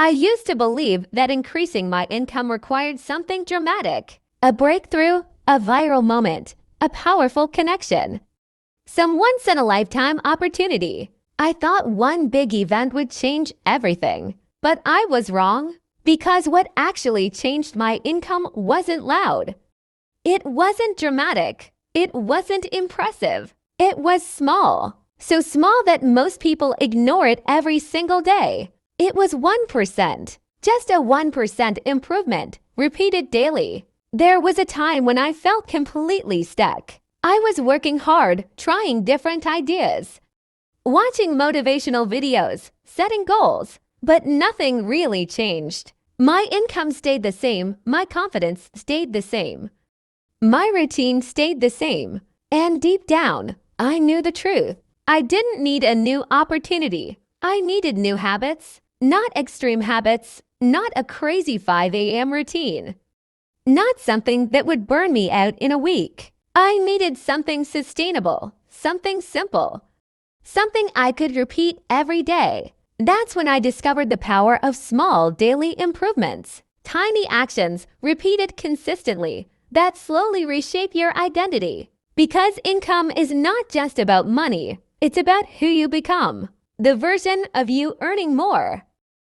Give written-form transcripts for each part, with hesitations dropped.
I used to believe that increasing my income required something dramatic, a breakthrough, a viral moment, a powerful connection, some once-in-a-lifetime opportunity. I thought one big event would change everything, but I was wrong, because what actually changed my income wasn't loud. It wasn't dramatic. It wasn't impressive. It was small. So small that most people ignore it every single day. It was 1%. Just a 1% improvement, repeated daily. There was a time when I felt completely stuck. I was working hard, trying different ideas, watching motivational videos, setting goals, but nothing really changed. My income stayed the same, my confidence stayed the same. My routine stayed the same. And deep down, I knew the truth. I didn't need a new opportunity. I needed new habits, not extreme habits, not a crazy 5 a.m. routine, not something that would burn me out in a week. I needed something sustainable, something simple, something I could repeat every day. That's when I discovered the power of small daily improvements, tiny actions repeated consistently that slowly reshape your identity. Because income is not just about money, it's about who you become, the version of you earning more.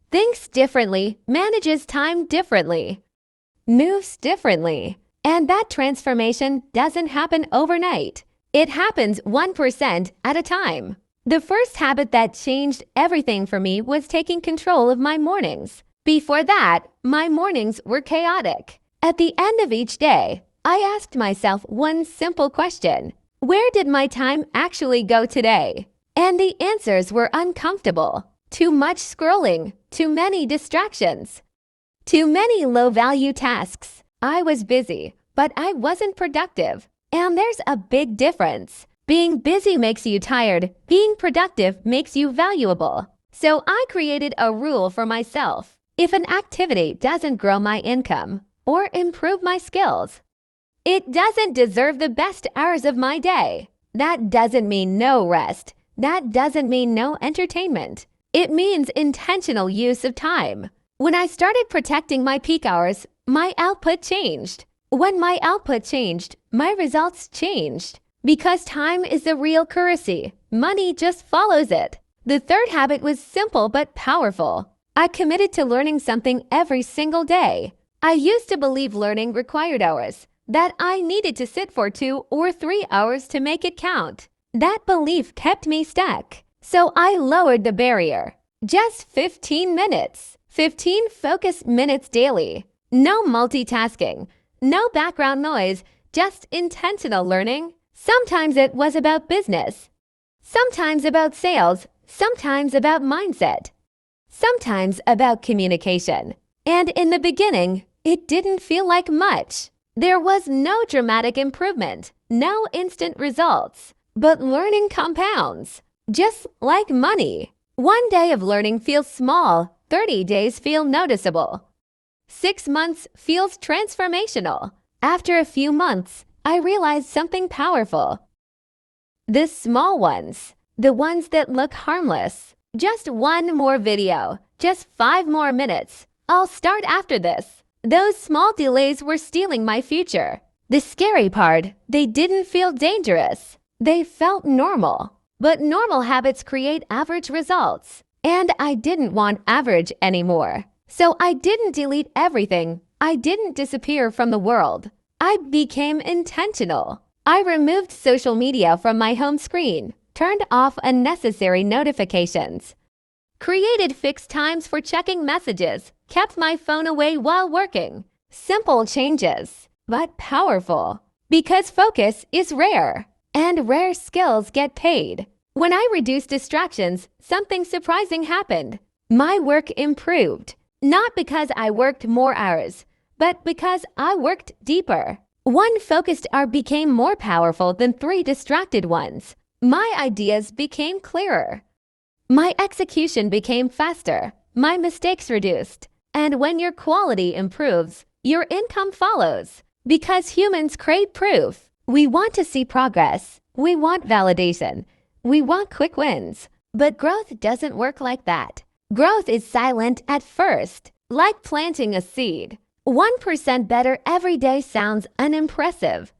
Thinks differently, manages time differently, moves differently. And that transformation doesn't happen overnight. It happens 1% at a time. The first habit that changed everything for me was taking control of my mornings. Before that, my mornings were chaotic. At the end of each day, I asked myself one simple question: where did my time actually go today? And the answers were uncomfortable. Too much scrolling, too many distractions, too many low-value tasks. I was busy, but I wasn't productive. And there's a big difference. Being busy makes you tired. Being productive makes you valuable. So I created a rule for myself. If an activity doesn't grow my income or improve my skills, it doesn't deserve the best hours of my day. That doesn't mean no rest. That doesn't mean no entertainment. It means intentional use of time. When I started protecting my peak hours, my output changed. When my output changed, my results changed. Because time is the real currency, money just follows it. The third habit was simple but powerful. I committed to learning something every single day. I used to believe learning required hours, that I needed to sit for 2 or 3 hours to make it count. That belief kept me stuck. So I lowered the barrier. Just 15 minutes. 15 focused minutes daily. No multitasking. No background noise. Just intentional learning. Sometimes it was about business. Sometimes about sales. Sometimes about mindset. Sometimes about communication. And in the beginning, it didn't feel like much. There was no dramatic improvement. No instant results. But learning compounds. Just like money. One day of learning feels small. 30 days feel noticeable. 6 months feels transformational. After a few months, I realized something powerful. The small ones, the ones that look harmless. Just one more video, just 5 more minutes. I'll start after this. Those small delays were stealing my future. The scary part, they didn't feel dangerous. They felt normal. But normal habits create average results. And I didn't want average anymore. So I didn't delete everything. I didn't disappear from the world. I became intentional. I removed social media from my home screen, turned off unnecessary notifications, created fixed times for checking messages, kept my phone away while working. Simple changes, but powerful. Because focus is rare, and rare skills get paid. When I reduced distractions, something surprising happened. My work improved. Not because I worked more hours, but because I worked deeper. One focused hour became more powerful than 3 distracted ones. My ideas became clearer. My execution became faster. My mistakes reduced. And when your quality improves, your income follows. Because humans crave proof. We want to see progress. We want validation. We want quick wins. But growth doesn't work like that. Growth is silent at first, like planting a seed. 1% better every day sounds unimpressive,